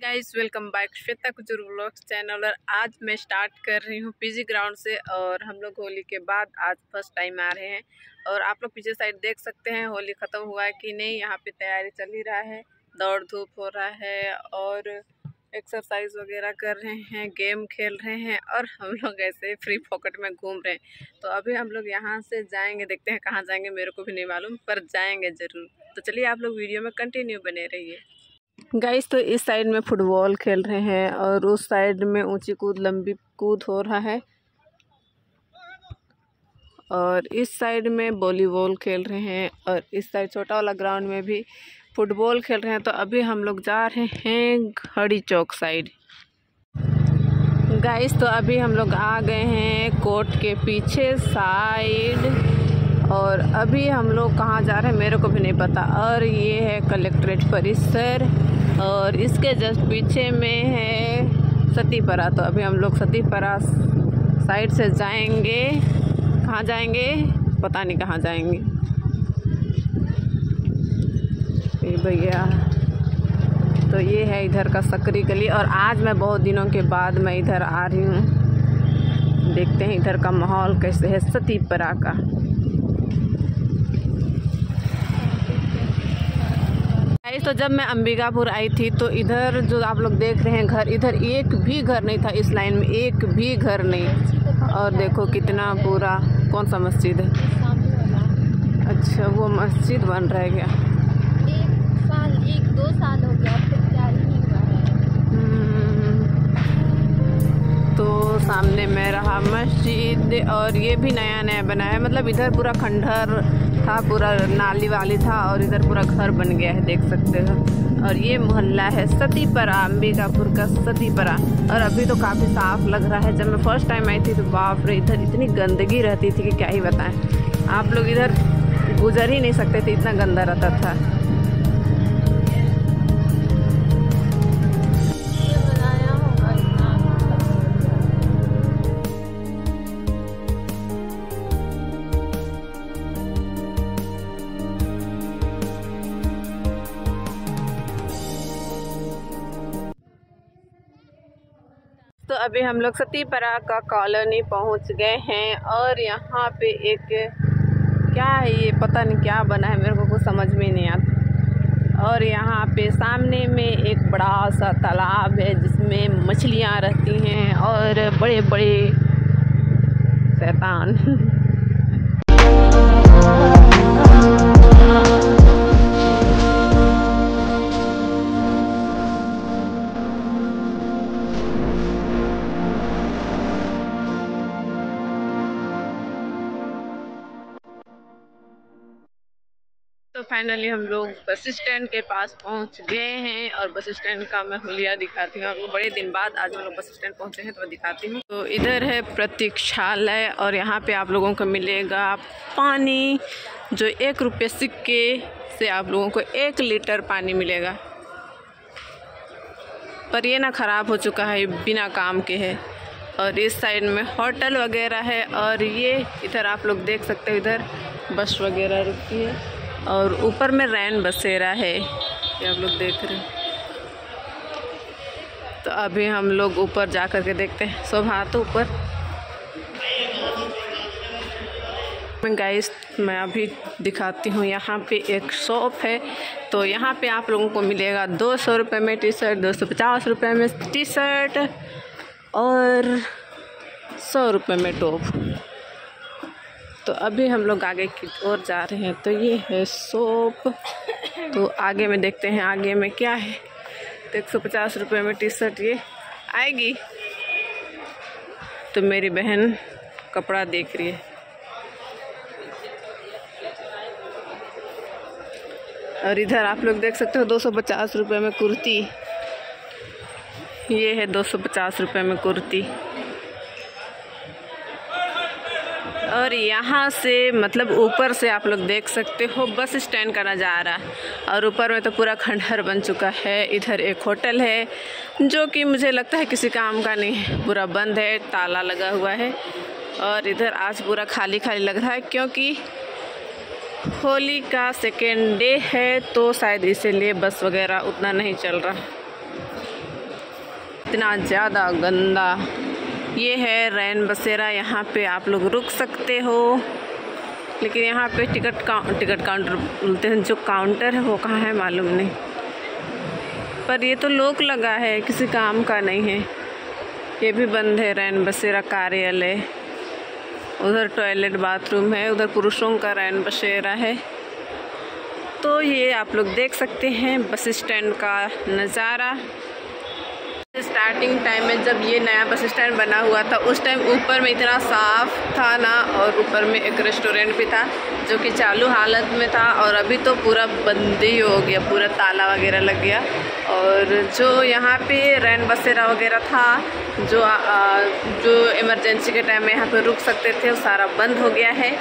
Guys welcome back Shweta Kujur vlogs channel. और आज मैं स्टार्ट कर रही हूँ पीजी ग्राउंड से। और हम लोग होली के बाद आज फर्स्ट टाइम आ रहे हैं। और आप लोग पीछे साइड देख सकते हैं होली ख़त्म हुआ है कि नहीं। यहाँ पे तैयारी चल ही रहा है, दौड़ धूप हो रहा है और एक्सरसाइज वगैरह कर रहे हैं, गेम खेल रहे हैं और हम लोग ऐसे फ्री पॉकेट में घूम रहे हैं। तो अभी हम लोग यहाँ से जाएंगे, देखते हैं कहाँ जाएंगे, मेरे को भी नहीं मालूम पर जाएंगे ज़रूर। तो चलिए आप लोग वीडियो में कंटिन्यू बने रहिए। गाइस तो इस साइड में फुटबॉल खेल रहे हैं और उस साइड में ऊंची कूद लंबी कूद हो रहा है और इस साइड में वॉलीबॉल खेल रहे हैं और इस साइड छोटा वाला ग्राउंड में भी फुटबॉल खेल रहे हैं। तो अभी हम लोग जा रहे हैं घड़ी चौक साइड। गाइस तो अभी हम लोग आ गए हैं कोर्ट के पीछे साइड और अभी हम लोग कहाँ जा रहे हैं मेरे को भी नहीं पता। और ये है कलेक्ट्रेट परिसर और इसके जस्ट पीछे में है सतीपरा। तो अभी हम लोग सतीपरा साइड से जाएंगे। कहाँ जाएंगे पता नहीं कहाँ जाएंगे भैया। तो ये है इधर का सकरी गली और आज मैं बहुत दिनों के बाद मैं इधर आ रही हूँ। देखते हैं इधर का माहौल कैसे है सतीपरा का। तो जब मैं अंबिकापुर आई थी तो इधर जो आप लोग देख रहे हैं घर, इधर एक भी घर नहीं था। इस लाइन में एक भी घर नहीं। और देखो कितना पूरा कौन सा मस्जिद है। अच्छा वो मस्जिद बन रहा है क्या? 1-2 साल हो गया फिर क्या ही नहीं हुआ है। तो सामने में रहा मस्जिद और ये भी नया नया बना है। मतलब इधर पूरा खंडहर था, पूरा नाली वाली था और इधर पूरा घर बन गया है, देख सकते हो। और ये मोहल्ला है सतीपरा, अंबिकापुर का सतीपरा। और अभी तो काफ़ी साफ़ लग रहा है। जब मैं फर्स्ट टाइम आई थी तो बाप रे इधर इतनी गंदगी रहती थी कि क्या ही बताएं। आप लोग इधर गुजर ही नहीं सकते थे, इतना गंदा रहता था। तो अभी हम लोग सतीपरा का कॉलोनी पहुंच गए हैं और यहाँ पे एक क्या है ये पता नहीं क्या बना है, मेरे को कुछ समझ में नहीं आता। और यहाँ पे सामने में एक बड़ा सा तालाब है जिसमें मछलियाँ रहती हैं और बड़े बड़े शैतान। तो फाइनली हम लोग बस स्टैंड के पास पहुंच गए हैं और बस स्टैंड का मैं हुलिया दिखाती हूँ आपको। बड़े दिन बाद आज हम लोग बस स्टैंड पहुंचे हैं तो मैं दिखाती हूँ। तो इधर है प्रतीक्षालय और यहाँ पे आप लोगों को मिलेगा पानी, जो 1 रुपये सिक्के से आप लोगों को 1 लीटर पानी मिलेगा। पर ये ना ख़राब हो चुका है, बिना काम के है। और इस साइड में होटल वगैरह है और ये इधर आप लोग देख सकते हो, इधर बस वगैरह रुकी है और ऊपर में रैन बसेरा है, ये आप लोग देख रहे हैं। तो अभी हम लोग ऊपर जा कर के देखते हैं। सब हाथ ऊपर। गाइस मैं अभी दिखाती हूँ, यहाँ पे एक शॉप है। तो यहाँ पे आप लोगों को मिलेगा 200 रुपये में टी शर्ट, 250 रुपये में टी शर्ट और 100 रुपये में टॉप। तो अभी हम लोग आगे की ओर जा रहे हैं। तो ये है शॉप। तो आगे में देखते हैं आगे में क्या है। तो 150 रुपये में टी शर्ट ये आएगी। तो मेरी बहन कपड़ा देख रही है। और इधर आप लोग देख सकते हो 250 रुपये में कुर्ती। ये है 250 रुपये में कुर्ती। और यहाँ से मतलब ऊपर से आप लोग देख सकते हो बस स्टैंड का नज़ारा। और ऊपर में तो पूरा खंडहर बन चुका है। इधर एक होटल है जो कि मुझे लगता है किसी काम का नहीं है, पूरा बंद है, ताला लगा हुआ है। और इधर आज पूरा खाली खाली लग रहा है क्योंकि होली का सेकेंड डे है तो शायद इसीलिए बस वगैरह उतना नहीं चल रहा। इतना ज़्यादा गंदा। ये है रैन बसेरा, यहाँ पे आप लोग रुक सकते हो, लेकिन यहाँ पे टिकट काउंटर बोलते हैं, जो काउंटर है वो कहाँ है मालूम नहीं, पर ये तो लॉक लगा है, किसी काम का नहीं है। ये भी बंद है रैन बसेरा कार्यालय। उधर टॉयलेट बाथरूम है, उधर पुरुषों का रैन बसेरा है। तो ये आप लोग देख सकते हैं बस स्टैंड का नज़ारा। स्टार्टिंग टाइम में जब ये नया बस स्टैंड बना हुआ था, उस टाइम ऊपर में इतना साफ था ना, और ऊपर में एक रेस्टोरेंट भी था जो कि चालू हालत में था, और अभी तो पूरा बंद ही हो गया, पूरा ताला वगैरह लग गया। और जो यहाँ पे रैन बसेरा वगैरह था, जो इमरजेंसी के टाइम में यहाँ पे रुक सकते थे, वो सारा बंद हो गया है।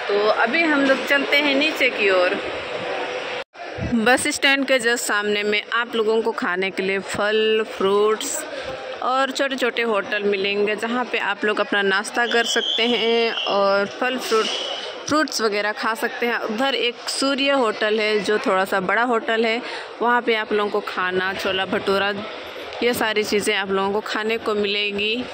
तो अभी हम लोग चलते हैं नीचे की ओर। बस स्टैंड के जस्ट सामने में आप लोगों को खाने के लिए फल, फ्रूट्स और छोटे छोटे होटल मिलेंगे, जहाँ पे आप लोग अपना नाश्ता कर सकते हैं और फल फ्रूट्स वगैरह खा सकते हैं। उधर एक सूर्य होटल है जो थोड़ा सा बड़ा होटल है, वहाँ पे आप लोगों को खाना, छोला भटूरा, ये सारी चीज़ें आप लोगों को खाने को मिलेगी।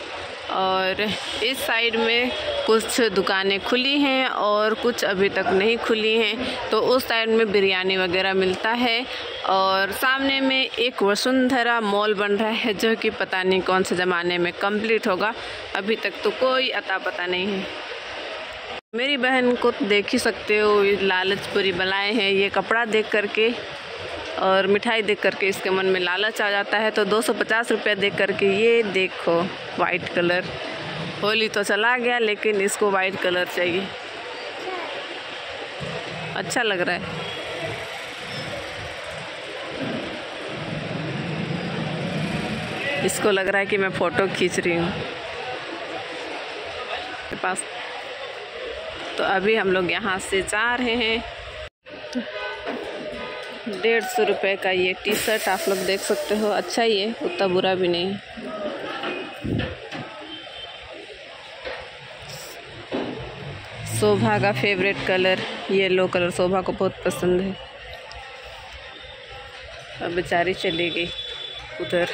और इस साइड में कुछ दुकानें खुली हैं और कुछ अभी तक नहीं खुली हैं, तो उस साइड में बिरयानी वगैरह मिलता है। और सामने में एक वसुंधरा मॉल बन रहा है, जो कि पता नहीं कौन से ज़माने में कंप्लीट होगा, अभी तक तो कोई अता पता नहीं है। मेरी बहन को देख ही सकते हो, लालच पूरी बलाएँ हैं। ये कपड़ा देख करके और मिठाई देख करके इसके मन में लालच आ जाता है, तो 250 रुपये देख करके ये देखो वाइट कलर। होली तो चला गया, लेकिन इसको वाइट कलर चाहिए, अच्छा लग रहा है। इसको लग रहा है कि मैं फ़ोटो खींच रही हूँ के पास। तो अभी हम लोग यहाँ से जा रहे हैं। 150 रुपये का ये टी शर्ट आप लोग देख सकते हो, अच्छा ही है, उतना बुरा भी नहीं है। शोभा का फेवरेट कलर येलो कलर, शोभा को बहुत पसंद है। अब बेचारी चली गई उधर।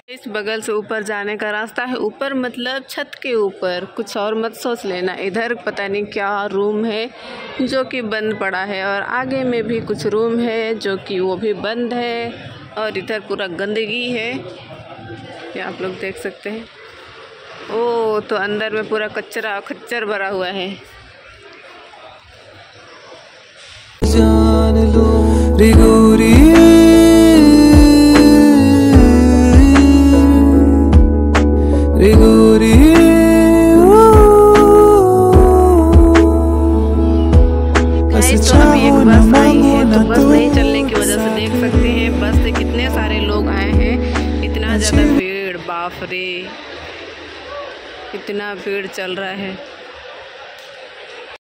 इस बगल से ऊपर जाने का रास्ता है, ऊपर मतलब छत के ऊपर, कुछ और मत सोच लेना। इधर पता नहीं क्या रूम है जो कि बंद पड़ा है, और आगे में भी कुछ रूम है जो कि वो भी बंद है, और इधर पूरा गंदगी है, ये आप लोग देख सकते हैं। ओ तो अंदर में पूरा कचरा खच्चर भरा हुआ है। जान लो रे गोरी रे गोरी, तो अभी एक बस आई है, तो बस नहीं चलने की वजह से देख सकते हैं बस से कितने सारे लोग आए हैं, इतना ज़्यादा भीड़, बाप रे, इतना भीड़ चल रहा है।